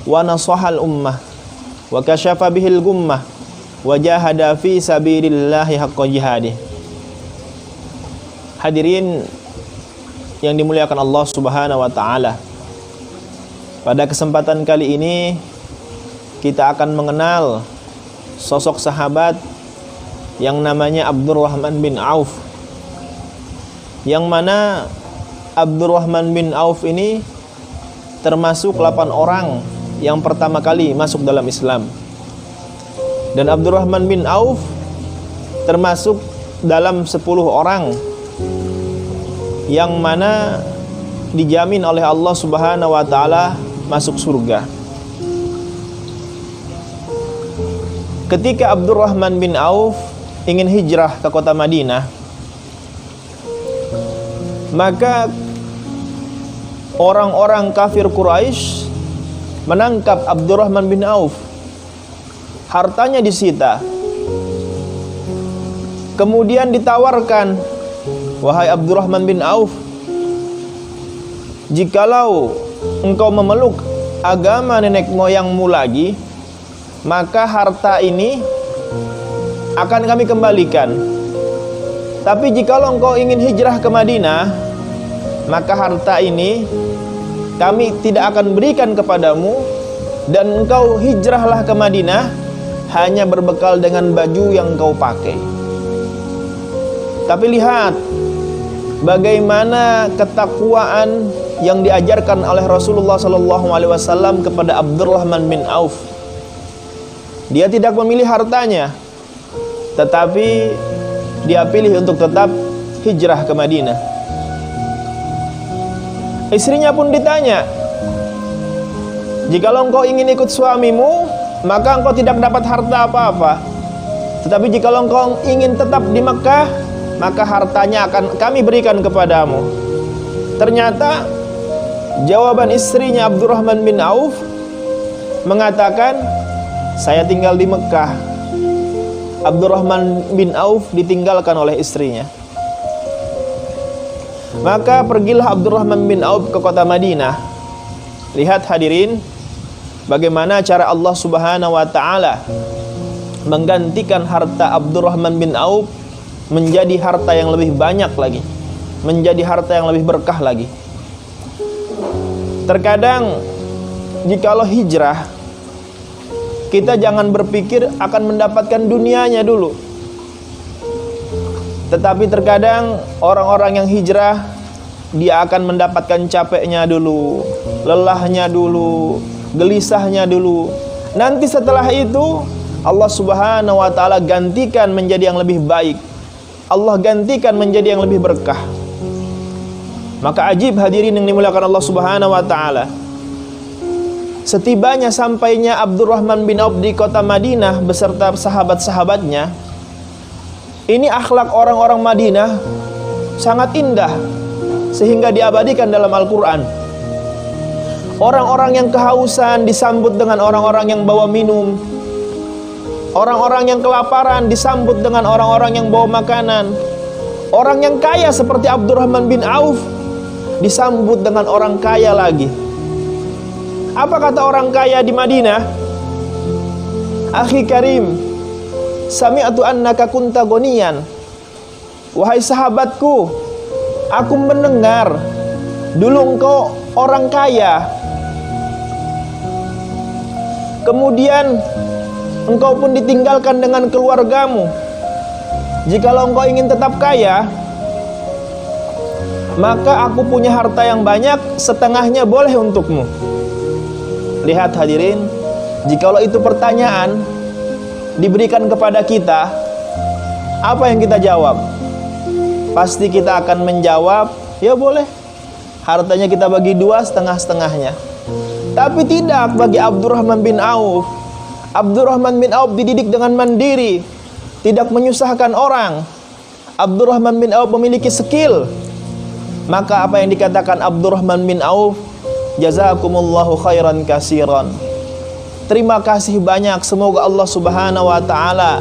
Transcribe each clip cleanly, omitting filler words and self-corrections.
wa nasahal ummah wa kasyafa bihil gummah wa jahada fi sabilillahi haqqa jihadih. Hadirin yang dimuliakan Allah Subhanahu wa taala, pada kesempatan kali ini kita akan mengenal sosok sahabat yang namanya Abdurrahman bin Auf, yang mana Abdurrahman bin Auf ini termasuk 8 orang yang pertama kali masuk dalam Islam. Dan Abdurrahman bin Auf termasuk dalam 10 orang yang mana dijamin oleh Allah Subhanahu wa taala masuk surga. Ketika Abdurrahman bin Auf ingin hijrah ke kota Madinah, maka orang-orang kafir Quraisy menangkap Abdurrahman bin Auf. Hartanya disita. Kemudian ditawarkan, wahai Abdurrahman bin Auf, jikalau engkau memeluk agama nenek moyangmu lagi, maka harta ini akan kami kembalikan. Tapi jikalau engkau ingin hijrah ke Madinah, maka harta ini kami tidak akan berikan kepadamu, dan engkau hijrahlah ke Madinah hanya berbekal dengan baju yang engkau pakai. Tapi lihat bagaimana ketakwaan yang diajarkan oleh Rasulullah SAW kepada Abdurrahman bin Auf. Dia tidak memilih hartanya, tetapi dia pilih untuk tetap hijrah ke Madinah. Istrinya pun ditanya, jikalau engkau ingin ikut suamimu, maka engkau tidak dapat harta apa-apa. Tetapi jikalau engkau ingin tetap di Mekah, maka hartanya akan kami berikan kepadamu. Ternyata jawaban istrinya Abdurrahman bin Auf mengatakan, saya tinggal di Mekah. Abdurrahman bin Auf ditinggalkan oleh istrinya. Maka pergilah Abdurrahman bin Auf ke kota Madinah. Lihat hadirin, bagaimana cara Allah Subhanahu wa taala menggantikan harta Abdurrahman bin Auf menjadi harta yang lebih banyak lagi, menjadi harta yang lebih berkah lagi. Terkadang jikalau hijrah, kita jangan berpikir akan mendapatkan dunianya dulu. Tetapi terkadang orang-orang yang hijrah, dia akan mendapatkan capeknya dulu, lelahnya dulu, gelisahnya dulu. Nanti setelah itu Allah Subhanahu wa taala gantikan menjadi yang lebih baik. Allah gantikan menjadi yang lebih berkah. Maka ajib hadirin yang dimuliakan Allah Subhanahu wa taala, setibanya sampainya Abdurrahman bin Auf di kota Madinah beserta sahabat-sahabatnya, ini akhlak orang-orang Madinah sangat indah sehingga diabadikan dalam Al-Quran. Orang-orang yang kehausan disambut dengan orang-orang yang bawa minum. Orang-orang yang kelaparan disambut dengan orang-orang yang bawa makanan. Orang yang kaya seperti Abdurrahman bin Auf disambut dengan orang kaya lagi. Apa kata orang kaya di Madinah? Akhi karim, sami'tu annaka kunta ghaniyan. Wahai sahabatku, aku mendengar dulu engkau orang kaya. Kemudian engkau pun ditinggalkan dengan keluargamu. Jikalau engkau ingin tetap kaya, maka aku punya harta yang banyak, setengahnya boleh untukmu. Lihat hadirin, jikalau itu pertanyaan diberikan kepada kita, apa yang kita jawab? Pasti kita akan menjawab, ya boleh. Hartanya kita bagi 2, setengah-setengahnya. Tapi tidak bagi Abdurrahman bin Auf. Abdurrahman bin Auf dididik dengan mandiri, tidak menyusahkan orang. Abdurrahman bin Auf memiliki skill. Maka apa yang dikatakan Abdurrahman bin Auf, jazakumullahu khairan kasiran. Terima kasih banyak, semoga Allah Subhanahu wa taala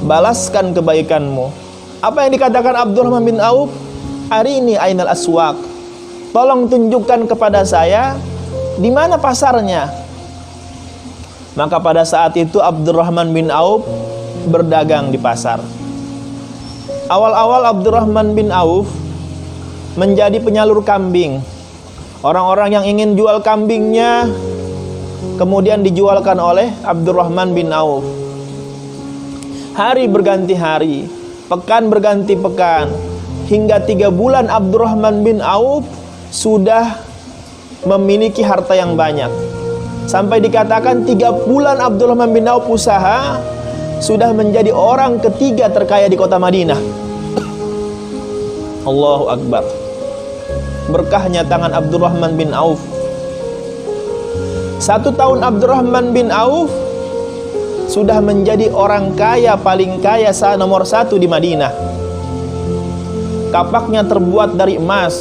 balaskan kebaikanmu. Apa yang dikatakan Abdurrahman bin Auf? Arini ainal aswaq. Tolong tunjukkan kepada saya di mana pasarnya. Maka pada saat itu Abdurrahman bin Auf berdagang di pasar. Awal-awal Abdurrahman bin Auf menjadi penyalur kambing. Orang-orang yang ingin jual kambingnya kemudian dijualkan oleh Abdurrahman bin Auf. Hari berganti hari, pekan berganti pekan, hingga 3 bulan Abdurrahman bin Auf sudah memiliki harta yang banyak. Sampai dikatakan 3 bulan Abdurrahman bin Auf usaha, sudah menjadi orang ketiga terkaya di kota Madinah. Allahu Akbar. Berkahnya tangan Abdurrahman bin Auf. 1 tahun Abdurrahman bin Auf sudah menjadi orang kaya, paling kaya nomor 1 di Madinah. Kapaknya terbuat dari emas.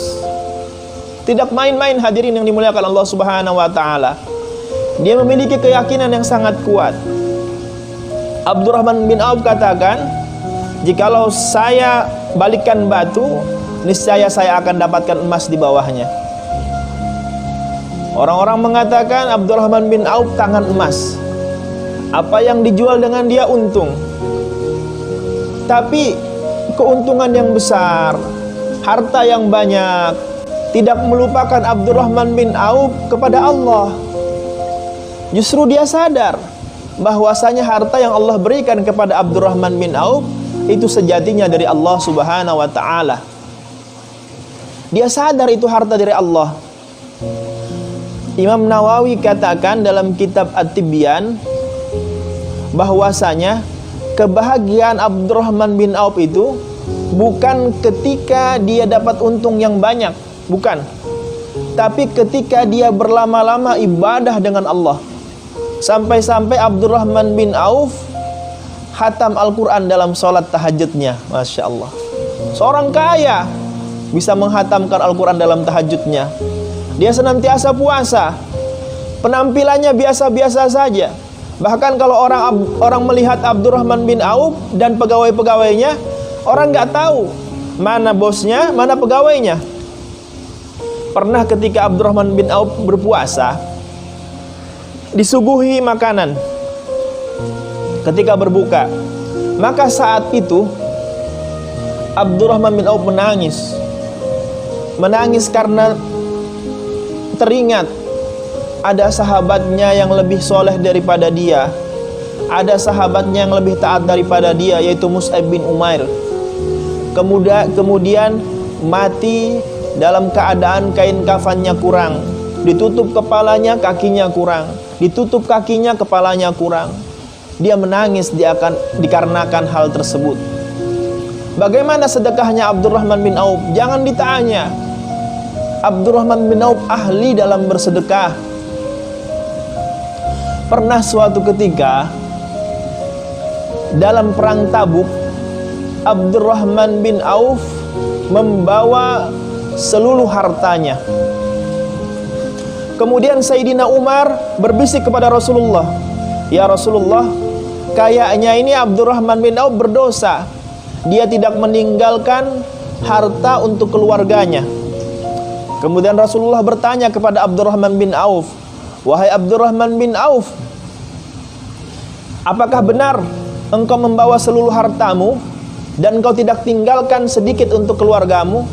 Tidak main-main, hadirin yang dimuliakan Allah Subhanahu wa taala. Dia memiliki keyakinan yang sangat kuat. Abdurrahman bin Auf katakan, jikalau saya balikkan batu, niscaya saya akan dapatkan emas di bawahnya. Orang-orang mengatakan Abdurrahman bin Auf tangan emas. Apa yang dijual dengan dia untung. Tapi keuntungan yang besar, harta yang banyak, tidak melupakan Abdurrahman bin Auf kepada Allah. Justru dia sadar bahwasanya harta yang Allah berikan kepada Abdurrahman bin Auf itu sejatinya dari Allah Subhanahu wa taala. Dia sadar itu harta dari Allah. Imam Nawawi katakan dalam kitab At-Tibyan bahwasanya kebahagiaan Abdurrahman bin Auf itu bukan ketika dia dapat untung yang banyak, bukan. Tapi ketika dia berlama-lama ibadah dengan Allah. Sampai-sampai Abdurrahman bin Auf khatam Al-Quran dalam sholat tahajudnya. Masya Allah. Seorang kaya bisa menghatamkan Al-Quran dalam tahajudnya. Dia senantiasa puasa. Penampilannya biasa-biasa saja. Bahkan kalau orang melihat Abdurrahman bin Auf dan pegawai-pegawainya, orang nggak tahu mana bosnya, mana pegawainya. Pernah ketika Abdurrahman bin Auf berpuasa, disuguhi makanan ketika berbuka, maka saat itu Abdurrahman bin Auf menangis karena teringat ada sahabatnya yang lebih soleh daripada dia, ada sahabatnya yang lebih taat daripada dia, yaitu Mus'ab bin Umair. Kemudian mati dalam keadaan kain kafannya kurang, ditutup kepalanya, kakinya kurang, ditutup kakinya, kepalanya kurang. Dia menangis dikarenakan hal tersebut. Bagaimana sedekahnya Abdurrahman bin Auf? Jangan ditanya. Abdurrahman bin Auf ahli dalam bersedekah. Pernah suatu ketika dalam perang Tabuk, Abdurrahman bin Auf membawa seluruh hartanya. Kemudian Sayyidina Umar berbisik kepada Rasulullah, "Ya Rasulullah, kayaknya ini Abdurrahman bin Auf berdosa. Dia tidak meninggalkan harta untuk keluarganya." Kemudian Rasulullah bertanya kepada Abdurrahman bin Auf, "Wahai Abdurrahman bin Auf, apakah benar engkau membawa seluruh hartamu dan engkau tidak tinggalkan sedikit untuk keluargamu?"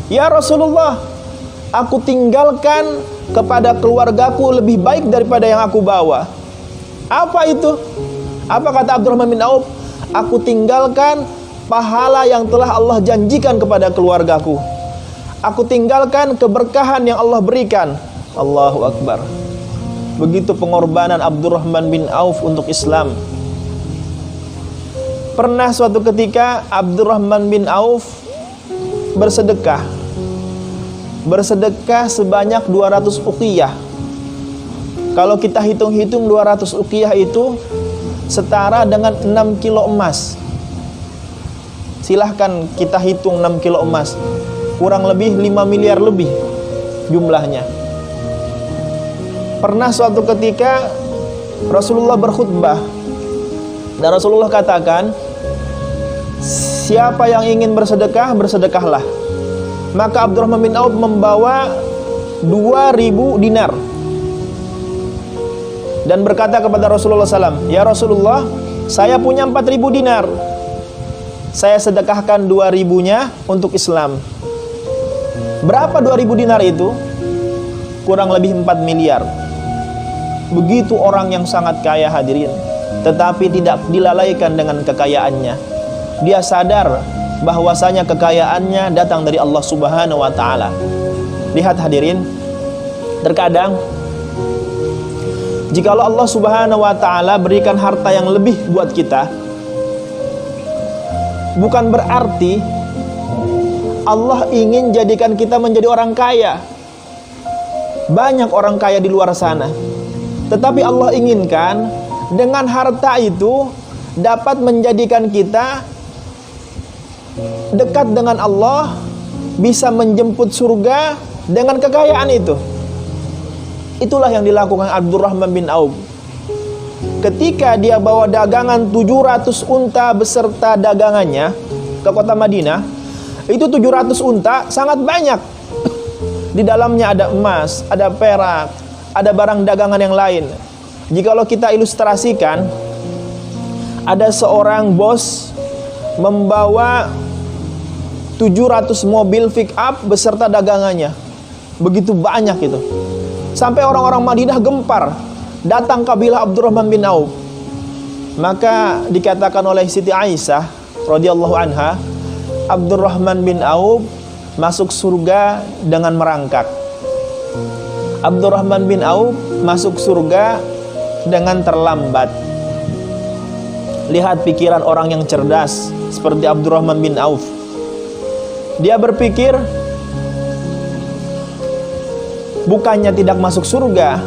"Ya Rasulullah, aku tinggalkan kepada keluargaku lebih baik daripada yang aku bawa." "Apa itu?" Apa kata Abdurrahman bin Auf? "Aku tinggalkan pahala yang telah Allah janjikan kepada keluargaku. Aku tinggalkan keberkahan yang Allah berikan." Allahu Akbar. Begitu pengorbanan Abdurrahman bin Auf untuk Islam. Pernah suatu ketika Abdurrahman bin Auf bersedekah sebanyak 200 uqiyah. Kalau kita hitung-hitung 200 uqiyah itu setara dengan 6 kilo emas. Silahkan kita hitung 6 kilo emas, kurang lebih 5 miliar lebih jumlahnya. Pernah suatu ketika Rasulullah berkhutbah dan Rasulullah katakan, "Siapa yang ingin bersedekah, bersedekahlah." Maka Abdurrahman bin Auf membawa 2000 dinar. dan berkata kepada Rasulullah SAW, "Ya Rasulullah, saya punya 4.000 dinar. Saya sedekahkan 2.000-nya untuk Islam." Berapa 2.000 dinar itu? Kurang lebih 4 miliar. Begitu orang yang sangat kaya hadirin, tetapi tidak dilalaikan dengan kekayaannya. Dia sadar bahwasanya kekayaannya datang dari Allah Subhanahu wa taala. Lihat hadirin, terkadang jikalau Allah Subhanahu wa taala berikan harta yang lebih buat kita, bukan berarti Allah ingin jadikan kita menjadi orang kaya. Banyak orang kaya di luar sana, tetapi Allah inginkan dengan harta itu dapat menjadikan kita dekat dengan Allah, bisa menjemput surga dengan kekayaan itu. Itulah yang dilakukan Abdurrahman bin Auf. Ketika dia bawa dagangan 700 unta beserta dagangannya ke kota Madinah, itu 700 unta sangat banyak. Di dalamnya ada emas, ada perak, ada barang dagangan yang lain. Jikalau kita ilustrasikan, ada seorang bos membawa 700 mobil pick up beserta dagangannya. Begitu banyak itu. Sampai orang-orang Madinah gempar. Datang kabilah Abdurrahman bin Auf. Maka dikatakan oleh Siti Aisyah radhiyallahu anha, Abdurrahman bin Auf masuk surga dengan merangkak. Abdurrahman bin Auf masuk surga dengan terlambat. Lihat pikiran orang yang cerdas seperti Abdurrahman bin Auf. Dia berpikir, bukannya tidak masuk surga,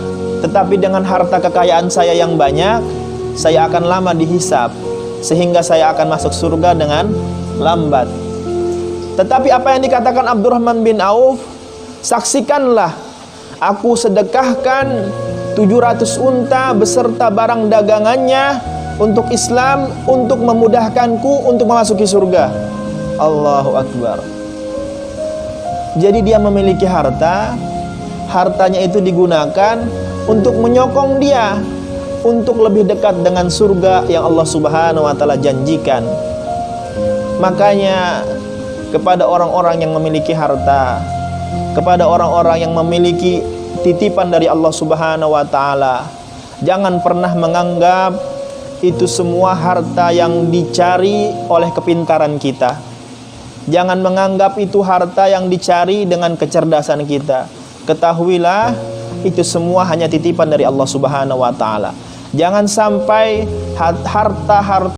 tetapi dengan harta kekayaan saya yang banyak, saya akan lama dihisab, sehingga saya akan masuk surga dengan lambat. Tetapi apa yang dikatakan Abdurrahman bin Auf, saksikanlah, aku sedekahkan 700 unta beserta barang dagangannya untuk Islam, untuk memudahkanku untuk memasuki surga. Allahu Akbar. Jadi dia memiliki harta, hartanya itu digunakan untuk menyokong dia untuk lebih dekat dengan surga yang Allah Subhanahu wa taala janjikan. Makanya kepada orang-orang yang memiliki harta, kepada orang-orang yang memiliki titipan dari Allah Subhanahu wa taala, jangan pernah menganggap itu semua harta yang dicari oleh kepintaran kita. Jangan menganggap itu harta yang dicari dengan kecerdasan kita. Ketahuilah itu semua hanya titipan dari Allah Subhanahu wa taala. Jangan sampai harta-harta